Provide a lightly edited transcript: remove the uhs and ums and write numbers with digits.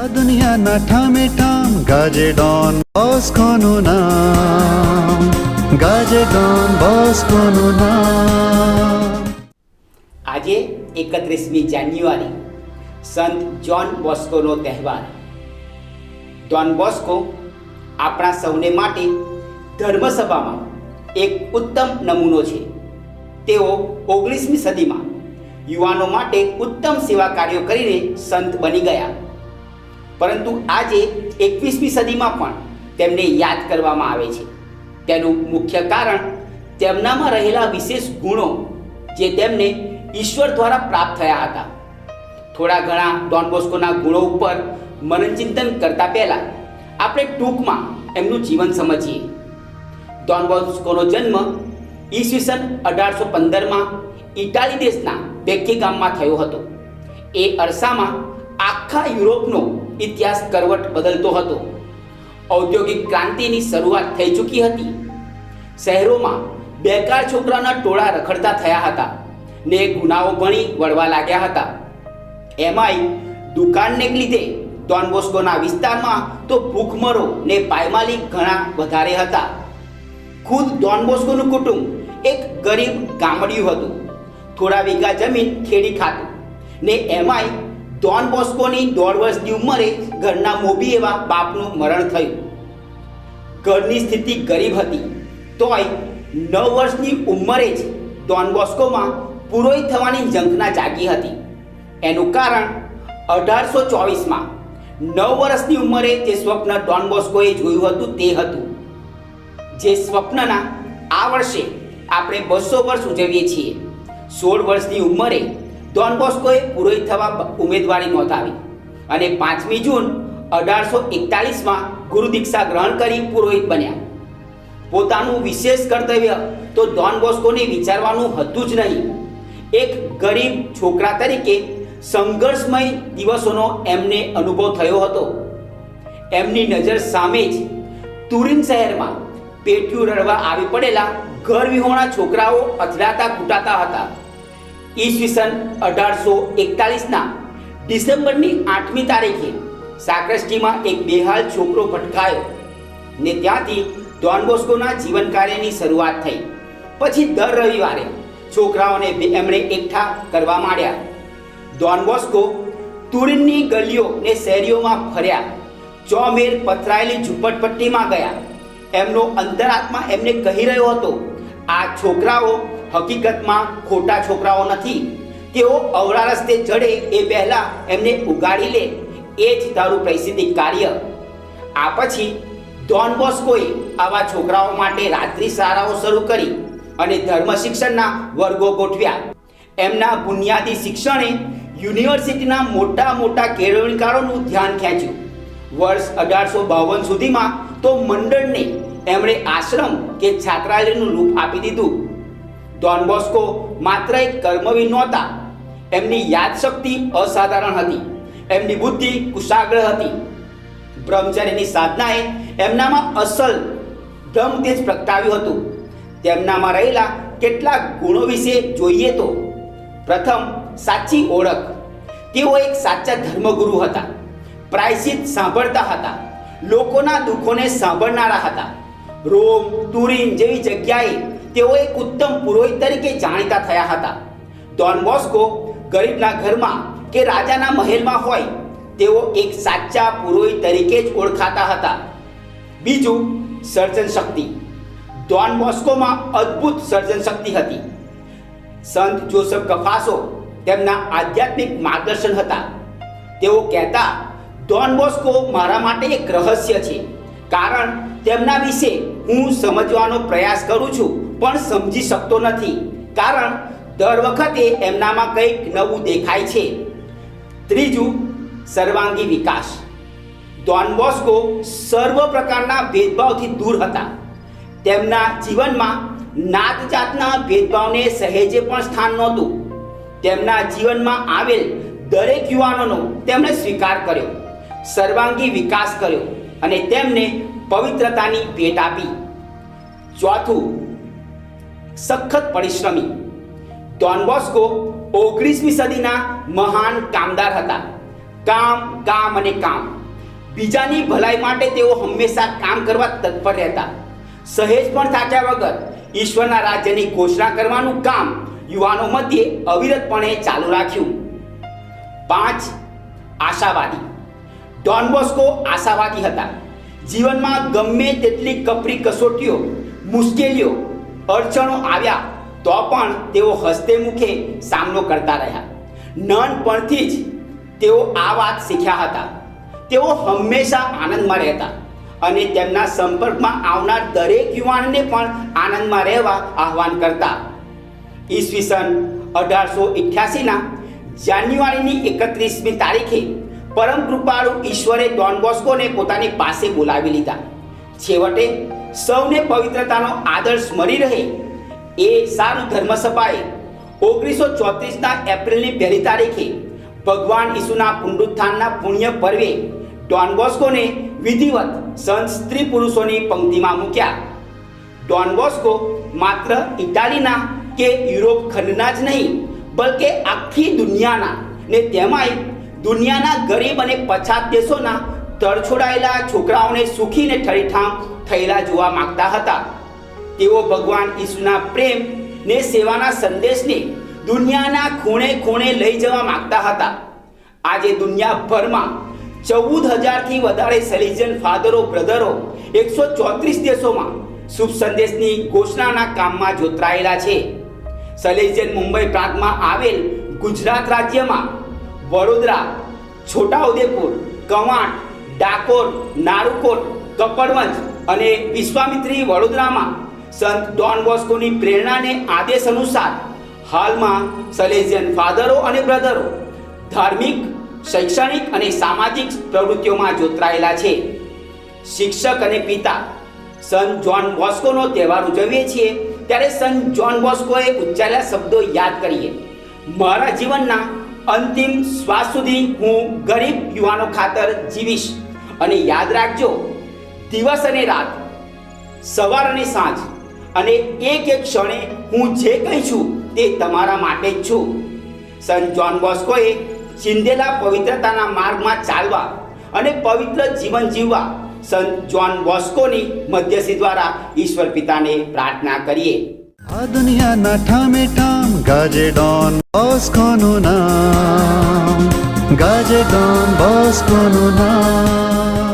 આ દુનિયાના ઠામે ઠામ ગાજે ડોન બોસ્કોનું નામ, ગાજે ડોન બોસ્કોનું નામ. આજે 31મી જાન્યુઆરી સંત જ્હોન બોસ્કોનો તહેવાર. ડોન બોસ્કો આપણા સૌને માટે ધર્મસભામાં એક ઉત્તમ નમૂનો છે. તેઓ 19મી સદીમાં યુવાનો માટે ઉત્તમ સેવા કાર્યો કરીને સંત બની ગયા, પરંતુ આજે 21મી સદીમાં પણ તેમને યાદ કરવામાં આવે છે. તેનું મુખ્ય કારણ તેમનામાં રહેલા વિશેષ ગુણો જે તેમને ઈશ્વર દ્વારા પ્રાપ્ત થયા હતા. થોડા ઘણા ડોન બોસ્કોના ગુણો ઉપર મનનચિંતન કરતા પહેલા આપણે ટૂંકમાં એમનું જીવન સમજીએ. ડોન બોસ્કોનો જન્મ ઈસવીસન 1815માં ઇટાલી દેશના બેક્કી ગામમાં થયો હતો. એ અરસામાં આખા યુરોપનો ઇતિહાસ કરવટ બદલતો હતો. ઔદ્યોગિક ક્રાંતિની શરૂઆત થઈ ચૂકી હતી. શહેરોમાં બેકાર છોકરાના ટોળા રખડતા થયા હતા ને ગુનાઓ ભણી વળવા લાગ્યા હતા. એમાંય દુકાનને લીધે ડોન બોસ્કોના વિસ્તારમાં તો ભૂખમરો ને પાયમાલી ઘણા વધારે હતા. ખુદ ડોન બોસ્કોનું કુટુંબ એક ગરીબ ગામડિયું હતું. થોડા વીઘા જમીન ખેડી ખાતું ને એમાંય ડોન બોસ્કોની 1.5 વર્ષની ઉંમરે ઘરના મોભી એવા બાપનું મરણ થયું. ઘરની સ્થિતિ ગરીબ હતી, તોય 9 વર્ષની ઉંમરે જ ડોન બોસ્કોમાં પુરોહિત થવાની ઝંખના જાગી હતી. એનું કારણ 1824માં 9 વર્ષની ઉંમરે જે સ્વપ્ન ડોન બોસ્કોએ જોયું હતું તે હતું. જે સ્વપ્નના આ વર્ષે આપણે 200 વર્ષ ઉજવીએ છીએ. 16 વર્ષની ઉંમરે ડોન બોસ્કોએ પુરોહિત થવા ઉમેદવારી નોંધાવી અને 5મી જૂન 1841માં ગુરુ દીક્ષા ગ્રહણ કરી પુરોહિત બન્યા. પોતાનું વિશેષ કર્તવ્ય તો ડોન બોસ્કોને વિચારવાનું હતું જ નહીં. એક ગરીબ છોકરા તરીકે સંઘર્ષમય દિવસોનો એમને અનુભવ થયો હતો. એમની નજર સામે જ તુરિન શહેરમાં પેટ્યું રડવા આવી પડેલા ઘર વિહોણા છોકરાઓ અથડાતા કૂટાતા હતા. ઈસવીસન 1841ના ડિસેમ્બરની 8મી તારીખે સાક્રસ્ટીમાં એક બેહાલ છોકરો ભટકાયો ને ત્યાંથી ડોન બોસ્કોના જીવન કાર્યની શરૂઆત થઈ. પછી દર રવિવારે છોકરાઓને એમણે એકઠા કરવા માંડ્યા. ડોન બોસ્કો તુરિનની ગલીઓ ને શેરીઓમાં ફર્યા. ચોમેર પથરાયેલી ઝૂંપડપટ્ટીમાં ગયા. એમનો અંતરાત્મા એમને કહી રહ્યો હતો, આ છોકરાઓ હકીકતમાં ખોટા છોકરાઓ નથી. તેઓ અવળા રસ્તે ચડે એ પહેલા એમને ઉગાડી લે, એ જ તારું પ્રસિદ્ધિ કાર્ય. આ પછી ડોન બોસ્કોએ આવા છોકરાઓ માટે રાત્રિ શાળાઓ શરૂ કરી અને ધર્મ શિક્ષણના વર્ગો ગોઠવ્યા. એમના બુનિયાદી શિક્ષણે યુનિવર્સિટીના મોટા મોટા કેળવણીકારોનું ધ્યાન ખેંચ્યું. વર્ષ 1852 સુધીમાં તો મંડળને એમણે આશ્રમ કે છાત્રાલયનું રૂપ આપી દીધું. ડોન બોસ્કો માત્ર એક કર્મવીર નહોતા. એમની યાદશક્તિ અસાધારણ હતી. એમની બુદ્ધિ કુશાગ્ર હતી. બ્રહ્મચર્યની સાધનાએ એમનામાં અસલ બ્રહ્મ તેજ પ્રગટાવ્યું હતું. તેમનામાં રહેલા કેટલાક ગુણો વિશે જોઈએ તો પ્રથમ, સાચી ઓળખ. તેઓ એક સાચા ધર્મગુરુ હતા. પ્રાયશ્ચિત સાંભળતા હતા. લોકોના દુઃખોને સાંભળનારા હતા. રોમ, તુરિન જેવી જગ્યાએ તેઓ એક ઉત્તમ પુરોહિત તરીકે જાણીતા થયા હતા. ડોન બોસ્કો ગરીબના ઘરમાં કે રાજાના મહેલમાં હોય, તેઓ એક સાચા પુરોહિત તરીકે જ ઓળખાતા હતા. બીજું, સર્જન શક્તિ. ડોન બોસ્કોમાં અદ્ભુત સર્જન શક્તિ હતી. સંત જોસેફ કફાસો તેમના આધ્યાત્મિક માર્ગદર્શન હતા. તેઓ કહેતા, ડોન બોસ્કો મારા માટે એક રહસ્ય છે, કારણ તેમના વિશે હું સમજવાનો પ્રયાસ કરું છું પણ સમજી શકતો નથી, કારણ દર વખતે એમનામાં કંઈક નવું દેખાય છે. ત્રીજું, સર્વાંગી વિકાસ. ડોન બોસ્કો સર્વ પ્રકારના ભેદભાવથી દૂર હતા. તેમના જીવનમાં નાત જાતના ભેદભાવને સહેજે પણ સ્થાન નહોતું. તેમના જીવનમાં આવેલ દરેક યુવાનોનો તેમણે સ્વીકાર કર્યો, સર્વાંગી વિકાસ કર્યો અને તેમને પવિત્રતાની ભેટ આપી. ચોથું, સખત પરિશ્રમી. ડોન બોસ્કો 19મી સદીના મહાન કામદાર હતા. કામ કામ અને કામ. બીજાની ભલાઈ માટે તેઓ હંમેશા કામ કરવા તત્પર રહેતા. સહેજ પણ થાક્યા વગર ઈશ્વરના રાજ્યની ઘોષણા કરવાનું કામ યુવાનો મધ્યે અવિરતપણે ચાલુ રાખ્યું. 5. આશાવાદી. ડોન બોસ્કો આશાવાદી હતા. જીવનમાં ગમે તેટલી કપરી કસોટીઓ, મુશ્કેલીઓ, અડચણો આવ્યા તો પણ તેઓ હસતે મુખે સામનો કરતા રહ્યા. નાનપણથી જ તેઓ આ વાત શીખ્યા હતા. તેઓ હંમેશા આનંદમાં રહેતા અને તેમના સંપર્કમાં આવનાર દરેક યુવાનને પણ આનંદમાં રહેવા આહવાન કરતા. ઈસવીસન 1888ના જાન્યુઆરીની 31મી તારીખે પરમ કૃપાળુ ઈશ્વરે ડોન બોસ્કોને પોતાની પાસે બોલાવી લીધા. છેવટે સૌને પવિત્રતાનો આદર્શ મળી રહે એ સારું ધર્મસભાએ 1934ના એપ્રિલની 1લી તારીખે ભગવાન ઈસુના પુનરુત્થાનના પુણ્ય પર્વે ડોન બોસ્કોને વિધિવત સંત સ્ત્રી પુરુષોની પંક્તિમાં મૂક્યા. ડોન બોસ્કો માત્ર ઇટાલીના કે યુરોપ ખંડના જ નહીં, બલકે આખી દુનિયાના ને તેમાંય દુનિયાના ગરીબ અને પછાત દેશોના તરછોડાયેલા છોકરાઓને સુખીને ઠરીઠામ થયેલા જોવા માંગતા હતા. તેઓ ભગવાન ઈસુના પ્રેમ ને સેવાના સંદેશને દુનિયાના ખૂણે ખૂણે લઈ જવા માંગતા હતા. આજે દુનિયાભરમાં 14,000થી વધારે સેલેઝિયન ફાધરો બ્રધરો 134 દેશોમાં શુભ સંદેશની ઘોષણાના કામમાં જોતરાયેલા છે. સેલેઝિયન મુંબઈ પ્રાંતમાં આવેલ ગુજરાત રાજ્યમાં વડોદરા, છોટાઉદેપુર, કવાંટ, ડાકોર, નારુકોટ, કપડવંજ અને વિશ્વામિત્રી વડોદરામાં સંત ડોન બોસ્કોની પ્રેરણાને આદેશ અનુસાર હાલમાં સેલેઝિયન ફાધરો અને બ્રધરો ધાર્મિક, શૈક્ષણિક અને સામાજિક પ્રવૃત્તિઓમાં જોતરાયેલા છે. શિક્ષક અને પિતા સંત જોન બોસ્કોનો તહેવાર ઉજવીએ છીએ ત્યારે સંત જોન બોસ્કોએ ઉચ્ચારેલા શબ્દો યાદ કરીએ. મારા જીવનના અંતિમ શ્વાસ સુધી હું ગરીબ યુવાનો ખાતર જીવીશ અને યાદ રાખજો, દિવસ અને રાત, સવાર અને સાંજ અને એક એક ક્ષણે હું જે કંઈ છું તે તમારા માટે જ છું. સંત જોન બોસ્કોએ ચિંધેલા પવિત્રતાના માર્ગમાં ચાલવા અને પવિત્ર જીવન જીવવા સંત જોન બોસ્કોની મધ્યસ્થી દ્વારા ઈશ્વર પિતાને પ્રાર્થના કરીએ. આ દુનિયાના ઠામે ઠામ ગાજે ડોન બોસ્કોનું નામ, ગાજે ડોન બોસ્કોનું નામ.